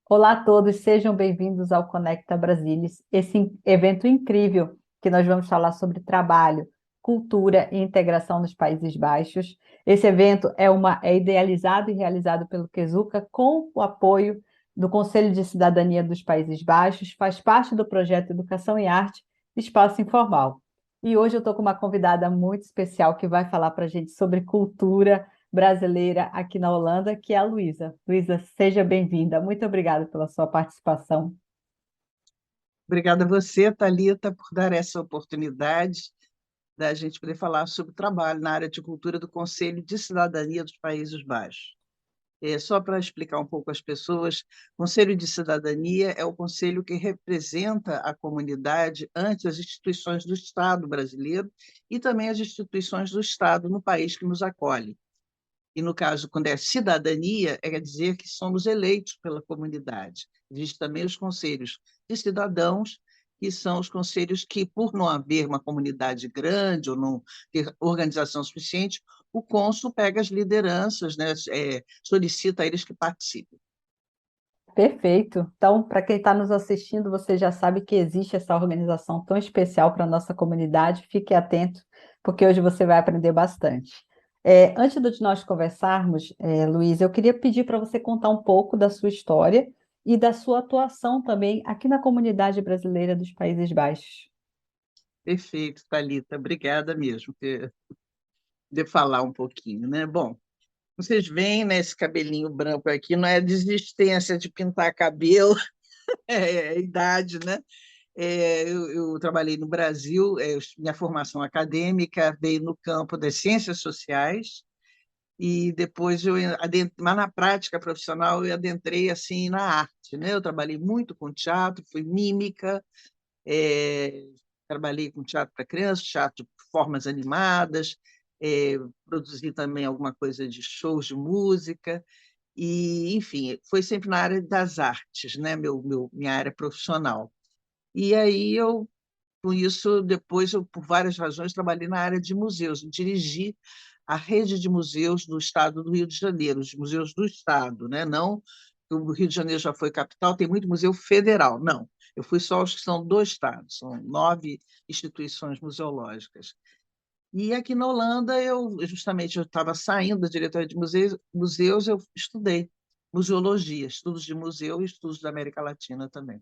Olá a todos, sejam bem-vindos ao Conecta Brasilis, esse evento incrível que nós vamos falar sobre trabalho, cultura e integração nos Países Baixos. Esse evento é idealizado e realizado pelo Quesuca com o apoio do Conselho de Cidadania dos Países Baixos, faz parte do projeto Educação e Arte Espaço Informal. E hoje eu estou com uma convidada muito especial que vai falar para a gente sobre cultura brasileira aqui na Holanda, que é a Luísa. Luísa, seja bem-vinda. Muito obrigada pela sua participação. Obrigada a você, Thalita, por dar essa oportunidade da gente poder falar sobre o trabalho na área de cultura do Conselho de Cidadania dos Países Baixos. Só para explicar um pouco às pessoas, o Conselho de Cidadania é o conselho que representa a comunidade ante as instituições do Estado brasileiro e também as instituições do Estado no país que nos acolhe. E, no caso, quando é cidadania, quer dizer que somos eleitos pela comunidade. Existem também os conselhos de cidadãos, que são os conselhos que, por não haver uma comunidade grande ou não ter organização suficiente, o cônsul pega as lideranças, né, solicita a eles que participem. Perfeito. Então, para quem está nos assistindo, você já sabe que existe essa organização tão especial para a nossa comunidade. Fique atento, porque hoje você vai aprender bastante. Antes de nós conversarmos, Luiz, eu queria pedir para você contar um pouco da sua história e da sua atuação também aqui na comunidade brasileira dos Países Baixos. Perfeito, Thalita, obrigada mesmo de falar um pouquinho, né? Bom, vocês veem, né, esse cabelinho branco aqui, não é desistência de pintar cabelo, é idade, né? Eu trabalhei no Brasil, minha formação acadêmica veio no campo das ciências sociais, e depois mas na prática profissional eu adentrei assim na arte, né? Eu trabalhei muito com teatro, fui mímica, é, trabalhei com teatro para crianças, teatro de formas animadas, produzi também alguma coisa de shows de música, e, enfim, foi sempre na área das artes, né? Minha área profissional. E aí com isso, depois por várias razões, trabalhei na área de museus, dirigi a rede de museus do Estado do Rio de Janeiro, os museus do Estado, né? Não, o Rio de Janeiro já foi capital, tem muito museu federal, não. Eu fui só os que são do Estado, são 9 instituições museológicas. E aqui na Holanda, eu estava saindo da diretoria de museus, eu estudei museologia, estudos de museu e estudos da América Latina também,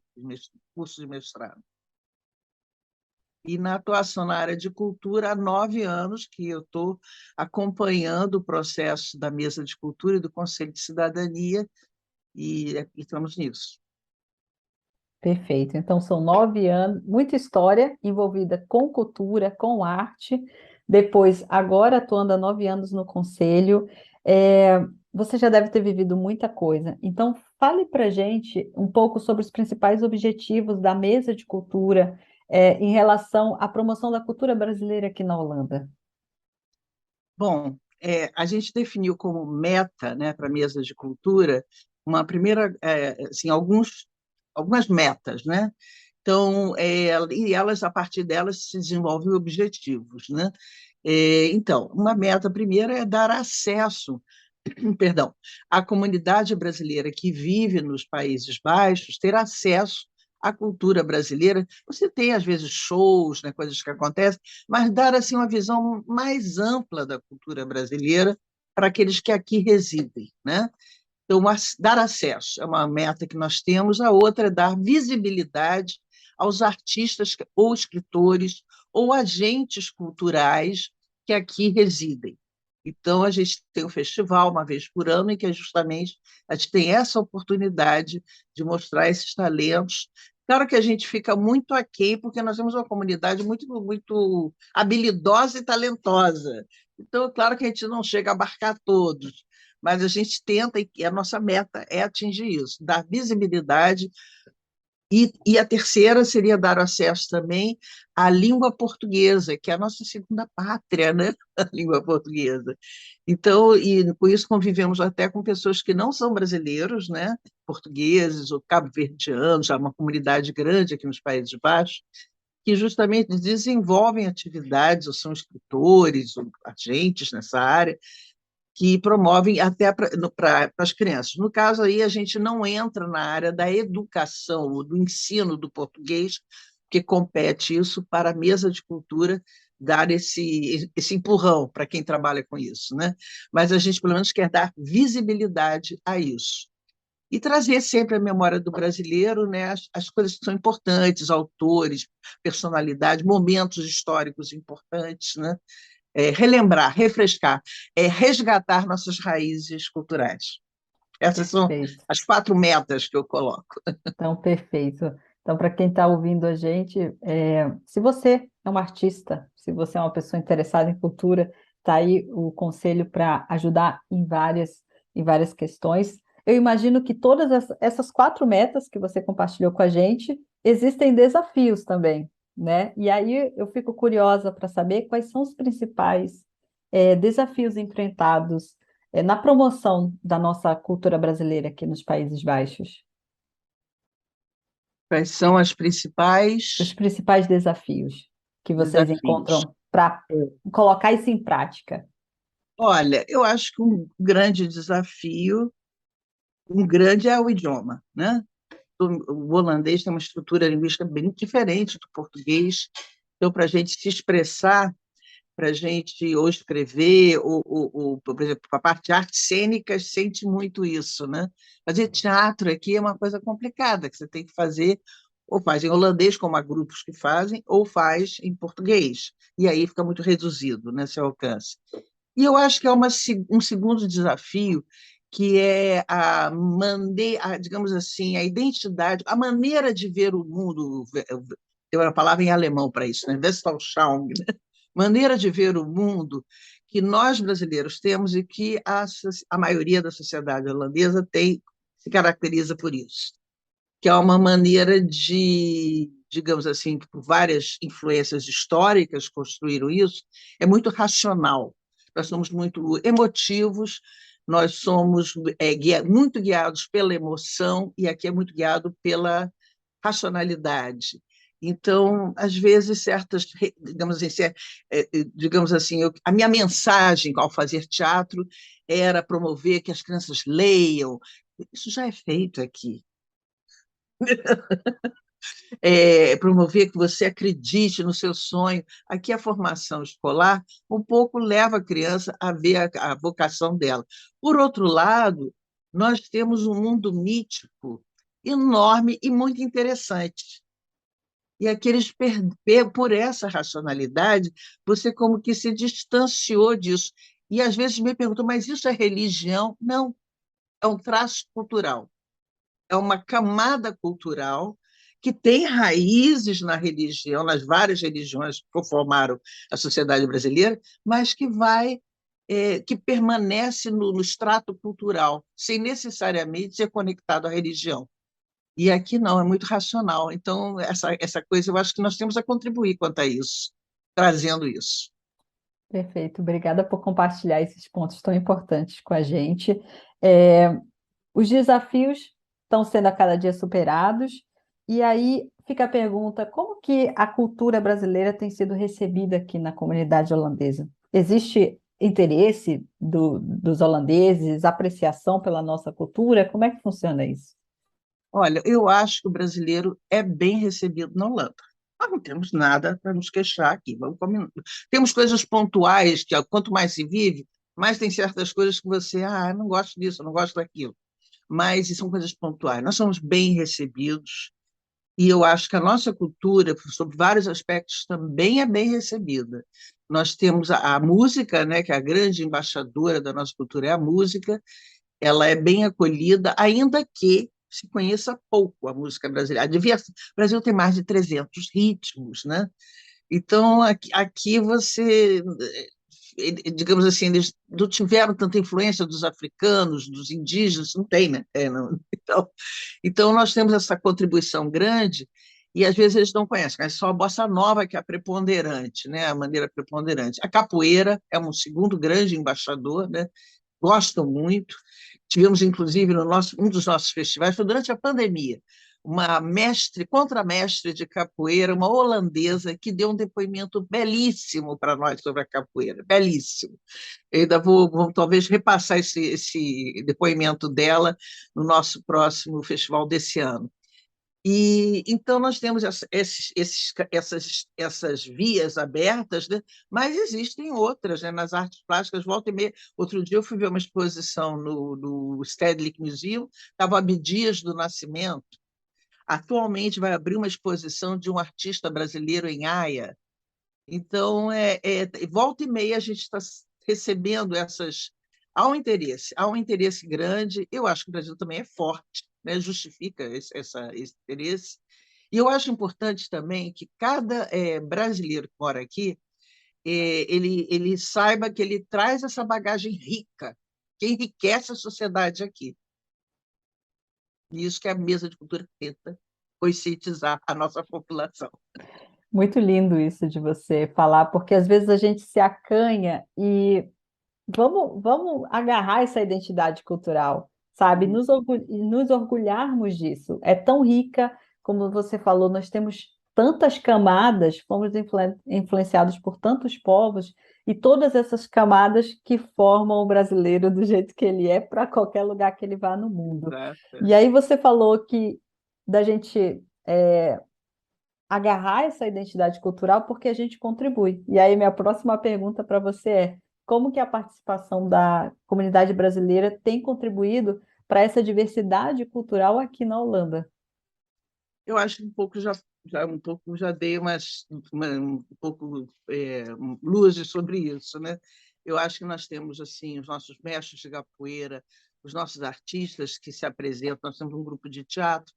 curso de mestrado. E na atuação na área de cultura, há 9 anos que eu estou acompanhando o processo da Mesa de Cultura e do Conselho de Cidadania, e estamos nisso. Perfeito. Então, são 9 anos, muita história envolvida com cultura, com arte. Depois, agora atuando há 9 anos no conselho, você já deve ter vivido muita coisa. Então, fale para gente um pouco sobre os principais objetivos da Mesa de Cultura, em relação à promoção da cultura brasileira aqui na Holanda. Bom, a gente definiu como meta, né, para a Mesa de Cultura uma primeira, assim, algumas metas, né? Então, e elas, a partir delas, se desenvolvem objetivos, né? Então, uma meta primeira é dar acesso, perdão, à comunidade brasileira que vive nos Países Baixos, ter acesso à cultura brasileira. Você tem, às vezes, shows, né, coisas que acontecem, mas dar assim, uma visão mais ampla da cultura brasileira para aqueles que aqui residem, né? Então, dar acesso é uma meta que nós temos, a outra é dar visibilidade aos artistas ou escritores ou agentes culturais que aqui residem. Então, a gente tem um festival uma vez por ano em que justamente a gente tem essa oportunidade de mostrar esses talentos. Claro que a gente fica muito aquém, porque nós temos uma comunidade muito, muito habilidosa e talentosa. Então, é claro que a gente não chega a abarcar todos, mas a gente tenta, e a nossa meta é atingir isso, dar visibilidade. E a terceira seria dar acesso também à língua portuguesa, que é a nossa segunda pátria, né? A língua portuguesa. Então, e com isso convivemos até com pessoas que não são brasileiros, né? Portugueses ou cabo-verdianos, já uma comunidade grande aqui nos Países Baixos, que justamente desenvolvem atividades, ou são escritores, ou agentes nessa área, que promovem até para as crianças. No caso aí, a gente não entra na área da educação, do ensino do português, que compete isso para a mesa de cultura dar esse empurrão para quem trabalha com isso, né? Mas a gente, pelo menos, quer dar visibilidade a isso. E trazer sempre a memória do brasileiro, né? As coisas que são importantes, autores, personalidades, momentos históricos importantes, né? Relembrar, refrescar, resgatar nossas raízes culturais. Essas são Perfeito. as 4 metas que eu coloco. Então, perfeito. Então, para quem está ouvindo a gente, se você é um artista, se você é uma pessoa interessada em cultura, está aí o conselho para ajudar em várias questões. Eu imagino que todas essas 4 metas que você compartilhou com a gente, existem desafios também, né? E aí eu fico curiosa para saber quais são os principais, desafios enfrentados, na promoção da nossa cultura brasileira aqui nos Países Baixos. Quais são as Os principais principais desafios que vocês desafios? encontram para colocar isso em prática? Olha, eu acho que um grande desafio, um grande é o idioma, né? O holandês tem uma estrutura linguística bem diferente do português, então, para a gente se expressar, para a gente ou escrever, por exemplo, a parte de artes cênicas sente muito isso, né? Fazer teatro aqui é uma coisa complicada, que você tem que fazer, ou faz em holandês, como há grupos que fazem, ou faz em português, e aí fica muito reduzido, né, seu alcance. E eu acho que é um segundo desafio, que é digamos assim, a identidade, a maneira de ver o mundo, tem uma palavra em alemão para isso, né? Weltanschauung, maneira de ver o mundo que nós brasileiros temos e que a maioria da sociedade holandesa se caracteriza por isso, que é uma maneira de, digamos assim, que por várias influências históricas construíram isso, é muito racional. Nós somos muito emotivos, nós somos muito guiados pela emoção, e aqui é muito guiado pela racionalidade. Então, às vezes, digamos assim, a minha mensagem ao fazer teatro era promover que as crianças leiam. Isso já é feito aqui. Promover que você acredite no seu sonho. Aqui a formação escolar um pouco leva a criança a ver a vocação dela. Por outro lado, nós temos um mundo mítico enorme e muito interessante. E aqueles por essa racionalidade, você como que se distanciou disso. E às vezes me perguntam, mas isso é religião? Não, é um traço cultural, é uma camada cultural que tem raízes na religião, nas várias religiões que conformaram a sociedade brasileira, mas que permanece no extrato cultural, sem necessariamente ser conectado à religião. E aqui não, é muito racional. Então, essa coisa eu acho que nós temos a contribuir quanto a isso, trazendo isso. Perfeito, obrigada por compartilhar esses pontos tão importantes com a gente. É, os desafios estão sendo a cada dia superados, e aí fica a pergunta: como que a cultura brasileira tem sido recebida aqui na comunidade holandesa? Existe interesse dos holandeses, apreciação pela nossa cultura? Como é que funciona isso? Olha, eu acho que o brasileiro é bem recebido na Holanda. Nós não temos nada para nos queixar aqui. Temos coisas pontuais, que quanto mais se vive, mais tem certas coisas que você, eu não gosto disso, eu não gosto daquilo. Mas são coisas pontuais. Nós somos bem recebidos e eu acho que a nossa cultura, sob vários aspectos, também é bem recebida. Nós temos a música, né, que é a grande embaixadora da nossa cultura é a música, ela é bem acolhida, ainda que se conheça pouco a música brasileira. O Brasil tem mais de 300 ritmos, né? Então, aqui você, digamos assim, eles não tiveram tanta influência dos africanos, dos indígenas, não tem, né? Não. Então, nós temos essa contribuição grande e às vezes eles não conhecem, mas só a bossa nova que é a preponderante, né? A maneira preponderante. A capoeira é um segundo grande embaixador, né? Gostam muito. Tivemos, inclusive, um dos nossos festivais, foi durante a pandemia. uma mestre, contramestre de capoeira, uma holandesa, que deu um depoimento belíssimo para nós sobre a capoeira, belíssimo. Eu ainda vou talvez repassar esse depoimento dela no nosso próximo festival desse ano. E então nós temos essas vias abertas, né? Mas existem outras, né? Nas artes plásticas, volta e meia. Outro dia eu fui ver uma exposição no Stedelijk Museum, estava Abdias do Nascimento. Atualmente vai abrir uma exposição de um artista brasileiro em Haia. Então, volta e meia a gente está recebendo essas. Há um interesse grande. Eu acho que o Brasil também é forte, né? Justifica esse interesse. E eu acho importante também que cada brasileiro que mora aqui, ele saiba que ele traz essa bagagem rica, que enriquece a sociedade aqui. E isso que a mesa de cultura tenta conscientizar a nossa população. Muito lindo isso de você falar, porque às vezes a gente se acanha e vamos agarrar essa identidade cultural, sabe? Uhum. Nos orgulharmos disso. É tão rica, como você falou, nós temos tantas camadas, fomos influenciados por tantos povos, e todas essas camadas que formam o brasileiro do jeito que ele é, para qualquer lugar que ele vá no mundo. Exato. E aí você falou que da gente agarrar essa identidade cultural porque a gente contribui. E aí, minha próxima pergunta para você é: como que a participação da comunidade brasileira tem contribuído para essa diversidade cultural aqui na Holanda? Eu acho que um pouco já dei um pouco luzes sobre isso, né? Eu acho que nós temos assim os nossos mestres de capoeira, os nossos artistas que se apresentam. Nós temos um grupo de teatro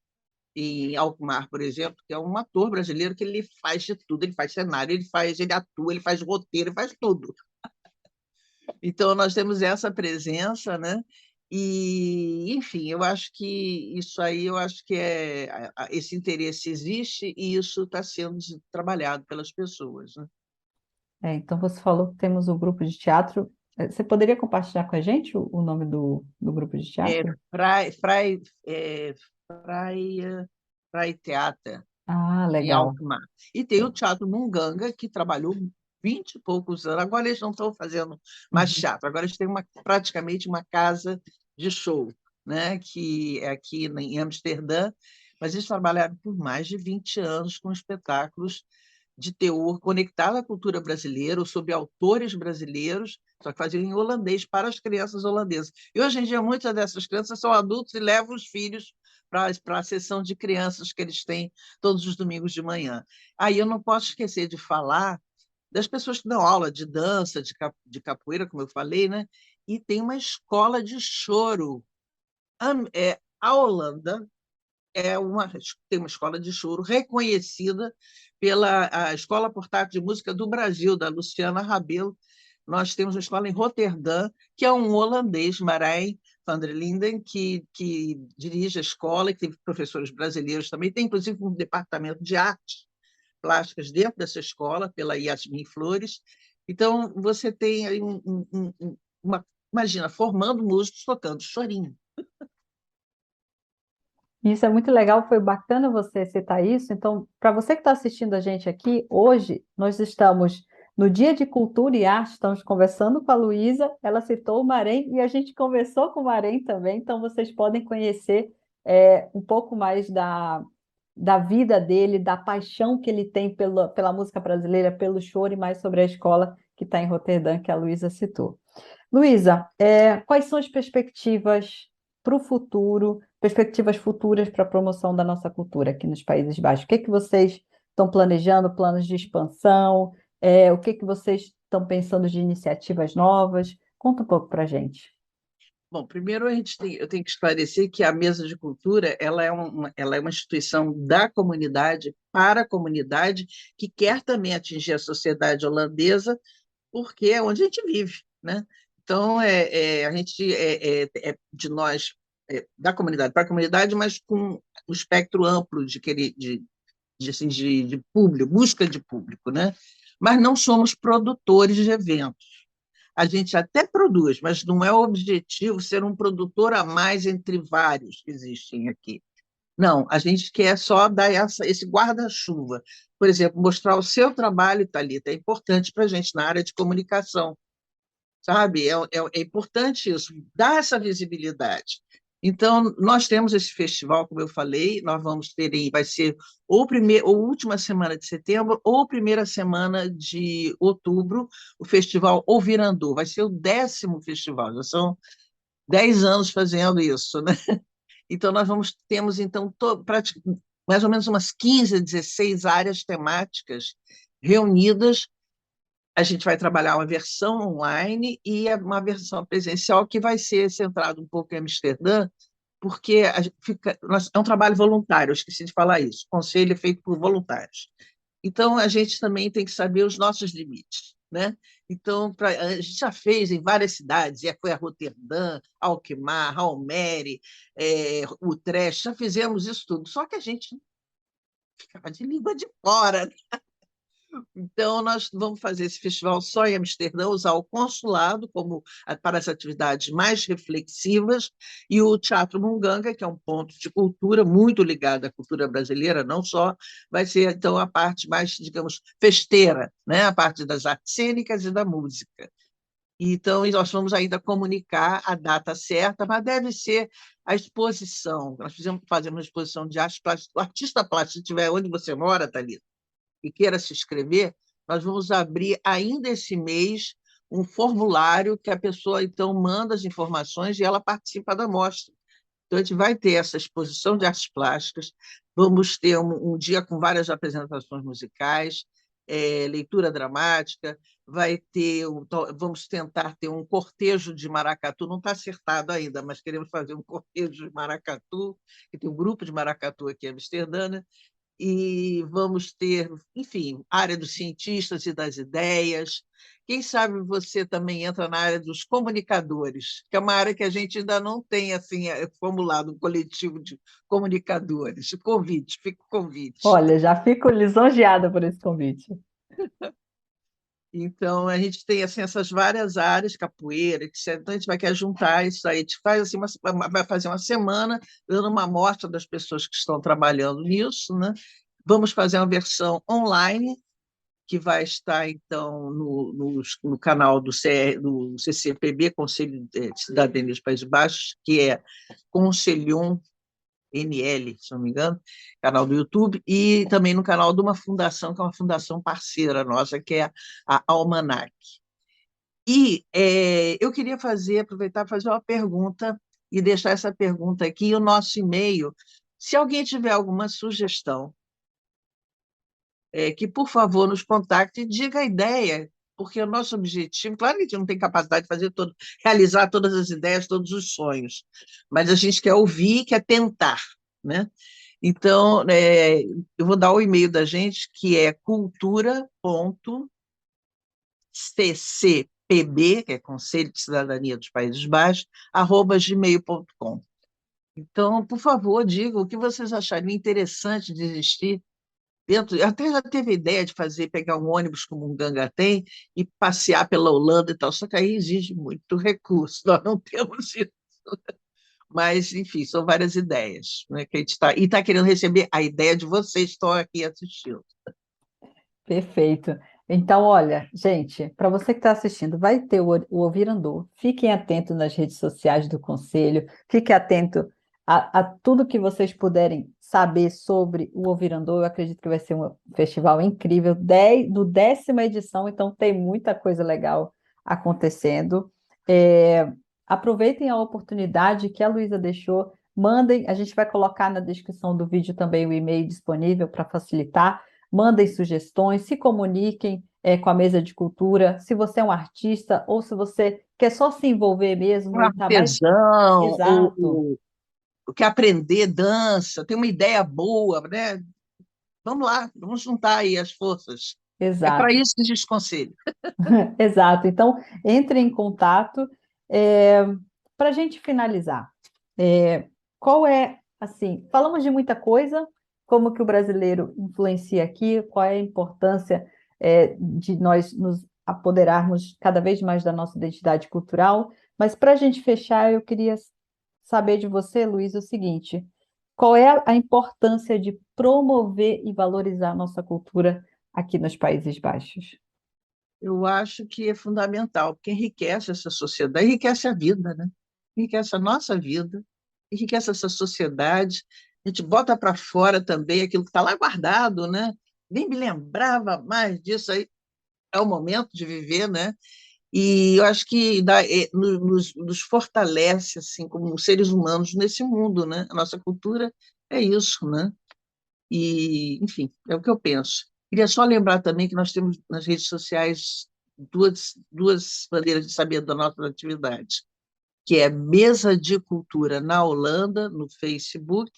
em Alkmaar, por exemplo, que é um ator brasileiro que ele faz de tudo, ele faz cenário, ele atua, ele faz roteiro, ele faz tudo. Então, nós temos essa presença, né? E, enfim, eu acho que isso aí, eu acho que esse interesse existe e isso está sendo trabalhado pelas pessoas, né? Então, você falou que temos o grupo de teatro. Você poderia compartilhar com a gente o nome do grupo de É, teatro? Praia, Praia Teatro, Ah, em legal. Alkmaar. E tem o Teatro Munganga, que trabalhou 20 e poucos anos. Agora eles não estão fazendo mais Uhum. teatro, agora eles têm praticamente uma casa de show, né? Que é aqui em Amsterdã, mas eles trabalharam por mais de 20 anos com espetáculos de teor conectado à cultura brasileira, ou sob autores brasileiros, só que faziam em holandês para as crianças holandesas. E hoje em dia, muitas dessas crianças são adultos e levam os filhos para a sessão de crianças que eles têm todos os domingos de manhã. Aí eu não posso esquecer de falar das pessoas que dão aula de dança, de capoeira, como eu falei, né? E tem uma escola de choro. A Holanda tem uma escola de choro reconhecida pela a Escola Portátil de Música do Brasil, da Luciana Rabelo. Nós temos uma escola em Roterdã, que é um holandês, Marijn van der Linden, que dirige a escola, e que tem professores brasileiros também. Tem, inclusive, um departamento de artes plásticas dentro dessa escola, pela Yasmin Flores. Então, você tem aí imagina, formando músicos tocando chorinho. Isso é muito legal, foi bacana você citar isso. Então, para você que está assistindo a gente aqui, hoje nós estamos no Dia de Cultura e Arte, estamos conversando com a Luísa, ela citou o Marém e a gente conversou com o Marém também, então vocês podem conhecer um pouco mais da vida dele, da paixão que ele tem pela música brasileira, pelo choro e mais sobre a escola que está em Roterdã, que a Luísa citou. Luísa, quais são as perspectivas para o futuro, perspectivas futuras para a promoção da nossa cultura aqui nos Países Baixos? O que que vocês estão planejando, planos de expansão? O que que vocês estão pensando de iniciativas novas? Conta um pouco para a gente. Bom, primeiro eu tenho que esclarecer que a Mesa de Cultura ela é uma instituição da comunidade para a comunidade que quer também atingir a sociedade holandesa, porque é onde a gente vive, né? Então, a gente é de nós, da comunidade para a comunidade, mas com um espectro amplo assim, de público, busca de público, né? Mas não somos produtores de eventos. A gente até produz, mas não é o objetivo ser um produtor a mais entre vários que existem aqui. Não, a gente quer só dar esse guarda-chuva. Por exemplo, mostrar o seu trabalho, Thalita, é importante para a gente na área de comunicação, sabe? É importante isso, dar essa visibilidade. Então, nós temos esse festival, como eu falei, nós vamos ter aí, vai ser ou última semana de setembro ou primeira semana de outubro, o festival Ouvirandô. Vai ser o 10º festival, já são 10 anos fazendo isso, né? Então, temos então mais ou menos umas 15, 16 áreas temáticas reunidas. A gente vai trabalhar uma versão online e uma versão presencial que vai ser centrado um pouco em Amsterdã, porque é um trabalho voluntário, eu esqueci de falar isso. O conselho é feito por voluntários. Então, a gente também tem que saber os nossos limites, né? Então, a gente já fez em várias cidades, foi a Roterdã, Alkmaar, Almere, Utrecht, já fizemos isso tudo, só que a gente ficava de língua de fora. Então, nós vamos fazer esse festival só em Amsterdã, usar o consulado para as atividades mais reflexivas, e o Teatro Munganga, que é um ponto de cultura muito ligado à cultura brasileira, não só, vai ser, então, a parte mais, digamos, festeira, né? A parte das artes cênicas e da música. Então, nós vamos ainda comunicar a data certa, mas deve ser a exposição. Nós fizemos fazer uma exposição de arte plástica. O artista plástico, se estiver onde você mora, Thalita, e queira se inscrever, nós vamos abrir ainda esse mês um formulário que a pessoa, então, manda as informações e ela participa da mostra. Então, a gente vai ter essa exposição de artes plásticas, vamos ter um dia com várias apresentações musicais, leitura dramática, vamos tentar ter um cortejo de maracatu, não está acertado ainda, mas queremos fazer um cortejo de maracatu, que tem um grupo de maracatu aqui em Amsterdã, né? E vamos ter, enfim, área dos cientistas e das ideias. Quem sabe você também entra na área dos comunicadores, que é uma área que a gente ainda não tem assim formulado um coletivo de comunicadores. Convite, fica o convite. Olha, já fico lisonjeada por esse convite. Então, a gente tem assim, essas várias áreas, capoeira, etc. Então, a gente vai querer juntar isso aí. A gente faz, assim, vai fazer uma semana dando uma amostra das pessoas que estão trabalhando nisso, né? Vamos fazer uma versão online, que vai estar, então, no canal do CCPB, Conselho de Cidadania dos Países Baixos, que é Conselhon NL, se não me engano, canal do YouTube, e também no canal de uma fundação, que é uma fundação parceira nossa, que é a Almanac. E eu queria aproveitar e fazer uma pergunta, e deixar essa pergunta aqui, o nosso e-mail. Se alguém tiver alguma sugestão, que, por favor, nos contacte e diga a ideia, porque o nosso objetivo, claro que a gente não tem capacidade de realizar todas as ideias, todos os sonhos, mas a gente quer ouvir, quer tentar, né? Então, eu vou dar o e-mail da gente, que é cultura.ccpb, que é Conselho de Cidadania dos Países Baixos, @gmail.com. Então, por favor, digam o que vocês achariam interessante de existir dentro. Até já teve ideia de pegar um ônibus como um Ganga tem e passear pela Holanda e tal, só que aí exige muito recurso, nós não temos isso. Mas, enfim, são várias ideias, né, que a gente está querendo receber a ideia de vocês que estão aqui assistindo. Perfeito. Então, olha, gente, para você que está assistindo, vai ter o Ouvir Andor. Fiquem atentos nas redes sociais do Conselho, fiquem atentos a tudo que vocês puderem saber sobre o Ouvir Andor. Eu acredito que vai ser um festival incrível, do 10ª edição, então tem muita coisa legal acontecendo. É, aproveitem a oportunidade que a Luísa deixou, mandem, a gente vai colocar na descrição do vídeo também o e-mail disponível para facilitar. Mandem sugestões, se comuniquem com a mesa de cultura, se você é um artista ou se você quer só se envolver Um mesmo e tá mais artesão, exato, o que aprender dança, tem uma ideia boa, né? Vamos lá, vamos juntar aí as forças. É para exato, isso que a gente conselho. exato. Então, entre em contato. Para a gente finalizar, qual é, assim, falamos de muita coisa, como que o brasileiro influencia aqui, qual é a importância de nós nos apoderarmos cada vez mais da nossa identidade cultural, mas para a gente fechar, eu queria saber de você, Luiz, o seguinte, qual é a importância de promover e valorizar a nossa cultura aqui nos Países Baixos? Eu acho que é fundamental, porque enriquece essa sociedade, enriquece a vida, né? Enriquece a nossa vida, enriquece essa sociedade. A gente bota para fora também aquilo que está lá guardado, né? Nem me lembrava mais disso aí. É o momento de viver, né? E eu acho que nos fortalece assim como seres humanos nesse mundo, né? A nossa cultura é isso, né? E, enfim, é o que eu penso. Queria só lembrar também que nós temos nas redes sociais duas maneiras de saber da nossa atividade, que é Mesa de Cultura na Holanda, no Facebook,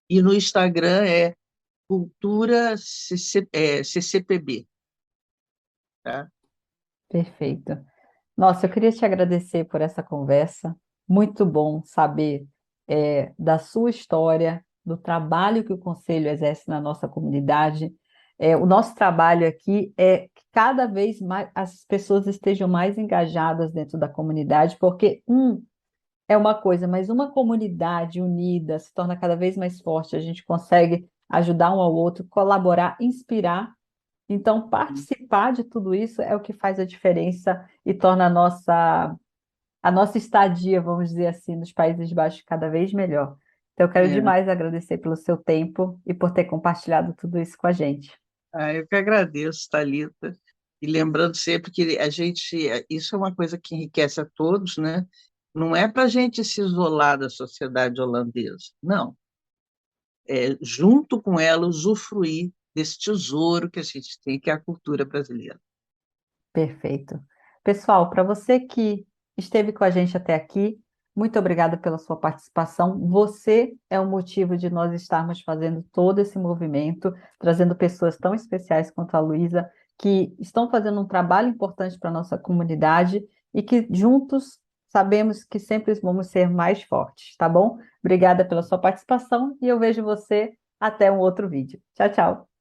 e no Instagram é Cultura CCPB, tá? Perfeito. Nossa, eu queria te agradecer por essa conversa. Muito bom saber da sua história, do trabalho que o Conselho exerce na nossa comunidade. O nosso trabalho aqui é que cada vez mais as pessoas estejam mais engajadas dentro da comunidade, porque é uma coisa, mas uma comunidade unida se torna cada vez mais forte. A gente consegue ajudar um ao outro, colaborar, inspirar. Então, participar de tudo isso é o que faz a diferença e torna a nossa estadia, vamos dizer assim, nos Países Baixos cada vez melhor. Então, eu quero É. demais agradecer pelo seu tempo e por ter compartilhado tudo isso com a gente. Eu que agradeço, Thalita. E lembrando sempre que isso é uma coisa que enriquece a todos, né? Não é para a gente se isolar da sociedade holandesa, não. É junto com ela usufruir desse tesouro que a gente tem, que é a cultura brasileira. Perfeito. Pessoal, para você que esteve com a gente até aqui, muito obrigada pela sua participação. Você é o motivo de nós estarmos fazendo todo esse movimento, trazendo pessoas tão especiais quanto a Luísa, que estão fazendo um trabalho importante para a nossa comunidade e que juntos sabemos que sempre vamos ser mais fortes, tá bom? Obrigada pela sua participação e eu vejo você até um outro vídeo. Tchau, tchau.